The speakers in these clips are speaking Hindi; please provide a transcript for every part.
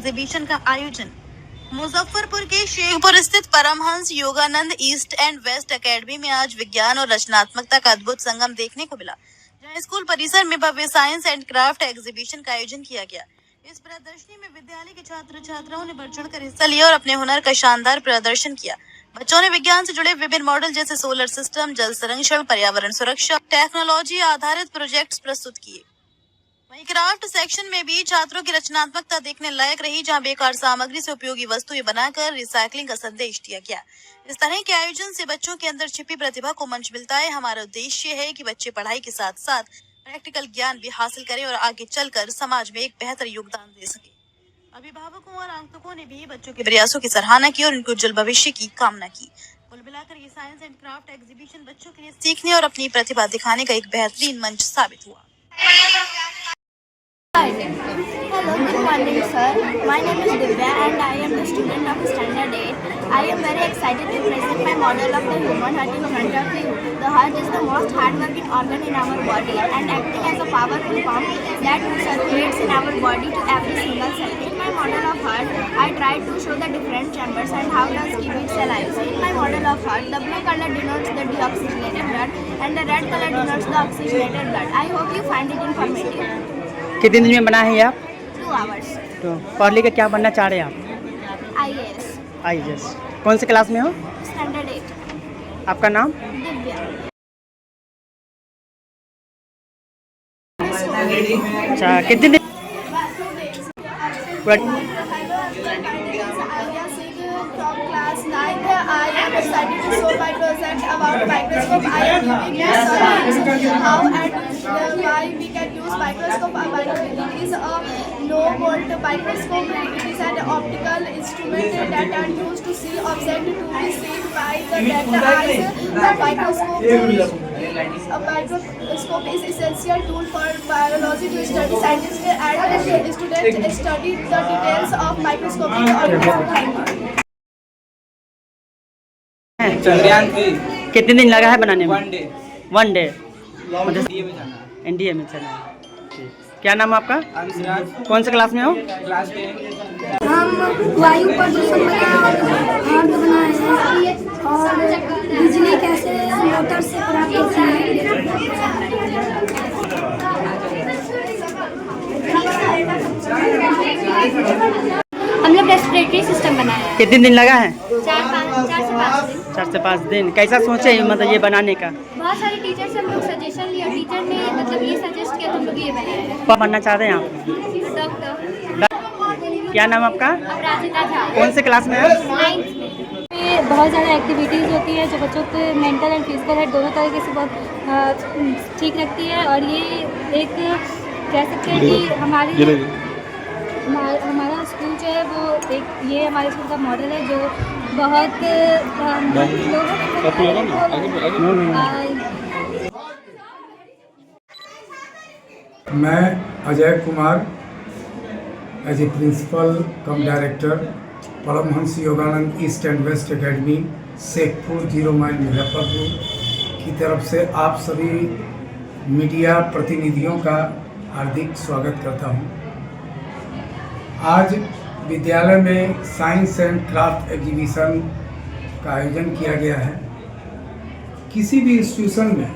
एग्जीबिशन का आयोजन। मुजफ्फरपुर के शेखपुर स्थित Paramhansa Yogananda east and west academy में आज विज्ञान और रचनात्मकता का अद्भुत संगम देखने को मिला, जहां स्कूल परिसर में भव्य साइंस एंड क्राफ्ट एग्जीबिशन का आयोजन किया गया। इस प्रदर्शनी में विद्यालय के छात्र छात्राओं ने बढ़ चढ़कर हिस्सा लिया और अपने हुनर का शानदार प्रदर्शन किया। बच्चों ने विज्ञान से जुड़े विभिन्न मॉडल जैसे सोलर सिस्टम, जल संरक्षण, पर्यावरण सुरक्षा, टेक्नोलॉजी आधारित प्रोजेक्ट्स प्रस्तुत किए। वहीं क्राफ्ट सेक्शन में भी छात्रों की रचनात्मकता देखने लायक रही, जहां बेकार सामग्री से उपयोगी वस्तुएं बनाकर रिसाइकलिंग का संदेश दिया गया। इस तरह के आयोजन से बच्चों के अंदर छिपी प्रतिभा को मंच मिलता है। हमारा उद्देश्य है कि बच्चे पढ़ाई के साथ साथ प्रैक्टिकल ज्ञान भी हासिल करें और आगे चलकर समाज में एक बेहतर योगदान दे सके। अभिभावकों और आगंतुकों ने भी बच्चों के प्रयासों की सराहना की और उनके उज्जवल भविष्य की कामना की। कुल मिलाकर ये साइंस एंड क्राफ्ट एग्जीबिशन बच्चों के लिए सीखने और अपनी प्रतिभा दिखाने का एक बेहतरीन मंच साबित हुआ। Hello, good morning sir. My name is Divya and I am the student of Standard 8. I am very excited to present my model of the human heart in front of you. The heart is the most hardworking organ in our body and acting as a powerful pump that circulates in our body to every single cell. In my model of heart, I tried to show the different chambers and how does keep it alive. In my model of heart, the blue color denotes the deoxygenated blood and the red color denotes the oxygenated blood. I hope you find it informative. कितने दिन में बना है ये आप? 2 hours. तो पढ़ लिख के क्या बनना चाह रहे हैं आप? IAS. IAS। कौन से क्लास में हो? Standard 8. आपका नाम? दिव्या. अच्छा, कितने दिन? From class 9, I am excited to show my project about microscope. I am giving you science, how and why we can use microscope. It is a low-volt microscope. It is an optical instrument that are used to see objects to be seen by the naked eyes. A microscope is essential tool for biology to study. Scientists and students study the details of microscopic organisms. Chandrayaan 3 कितने दिन लगा है बनाने में? 1 डे। 1 डे। NDA में जाना है। NDA में चला है। ठीक। क्या नाम है आपका? अंशराज, कौन से क्लास में हो? क्लास 10। हम वायु प्रदूषण हार्ट बनाए हैं और बिजली कैसे मोटर से प्राप्त होती है। हम लोग रेस्पिरेटरी सिस्टम बनाया है। कितने दिन लगा है? 4 से 5 दिन। 4 से 5 दिन। कैसा सोचे मतलब ये बनाने का? बहुत सारे टीचर से हम लोग सजेशन लिया, टीचर ने मतलब ये सजेस्ट किया तो हम लोग ये बनाया है। क्या बनना चाहते हैं आप? डॉक्टर। क्या नाम आपका? अपराजिता झा। कौन से क्लास में है? 9th में। में बहुत ज़्यादा एक्टिविटीज़ होती है जो बच्चों के मेंटल एंड फिजिकल हेल्थ दोनों तरीके से बहुत ठीक रखती है। और ये एक कह सकते हैं कि हमारा स्कूल जो है वो एक ये हमारे स्कूल का मॉडल है जो बहुत मैं Ajay Kumar as a principal cum director Paramhansa Yogananda east and west academy Shekhpur 0 mile Muzaffarpur की तरफ से आप सभी मीडिया प्रतिनिधियों का हार्दिक स्वागत करता हूं। आज विद्यालय में साइंस एंड क्राफ्ट एग्जीबिशन का आयोजन किया गया है। किसी भी इंस्टीट्यूशन में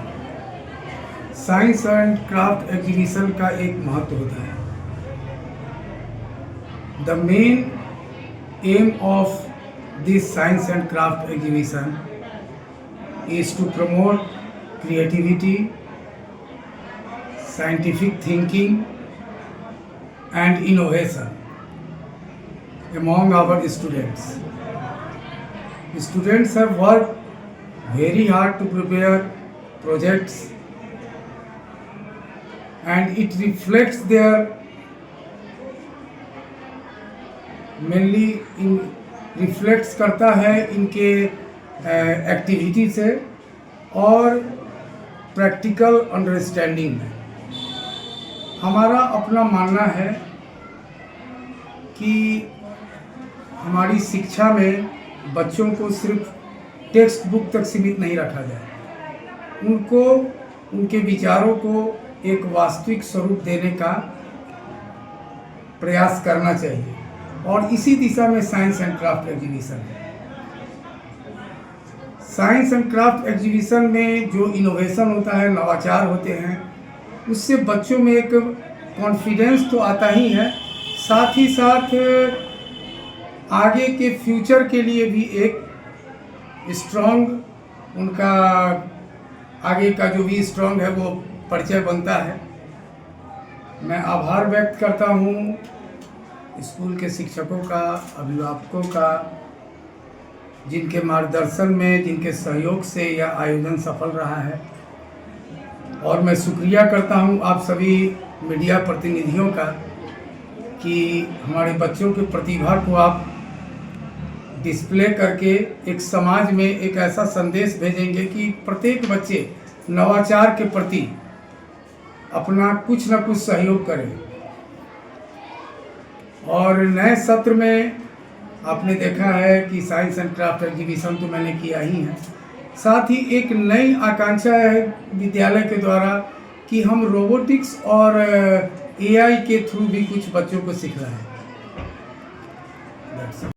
साइंस एंड क्राफ्ट एग्जीबिशन का एक महत्व होता है। The main M of this science and craft exhibition is to promote creativity, scientific thinking and innovation among our students. Students have worked very hard to prepare projects and it reflects their reflects करता है इनके एक्टिविटी से और प्रैक्टिकल अंडरस्टैंडिंग में। हमारा अपना मानना है कि हमारी शिक्षा में बच्चों को सिर्फ टेक्स्ट बुक तक सीमित नहीं रखा जाए, उनको उनके विचारों को एक वास्तविक स्वरूप देने का प्रयास करना चाहिए। और इसी दिशा में साइंस एंड क्राफ्ट एग्जीबिशन है। साइंस एंड क्राफ्ट एग्जीबिशन में जो इनोवेशन होता है, नवाचार होते हैं, उससे बच्चों में एक कॉन्फिडेंस तो आता ही है, साथ ही साथ आगे के फ्यूचर के लिए भी एक स्ट्रॉन्ग उनका आगे का जो भी स्ट्रॉन्ग है वो परिचय बनता है। मैं आभार व्यक्त करता हूँ स्कूल के शिक्षकों का, अभिभावकों का, जिनके मार्गदर्शन में, जिनके सहयोग से यह आयोजन सफल रहा है। और मैं शुक्रिया करता हूँ आप सभी मीडिया प्रतिनिधियों का कि हमारे बच्चों की प्रतिभा को आप डिस्प्ले करके एक समाज में एक ऐसा संदेश भेजेंगे कि प्रत्येक बच्चे नवाचार के प्रति अपना कुछ न कुछ सहयोग करें। और नए सत्र में आपने देखा है कि साइंस एंड क्राफ्ट एग्जीबिशन तो मैंने किया ही है, साथ ही एक नई आकांक्षा है विद्यालय के द्वारा कि हम रोबोटिक्स और एआई के थ्रू भी कुछ बच्चों को सिखा रहे हैं।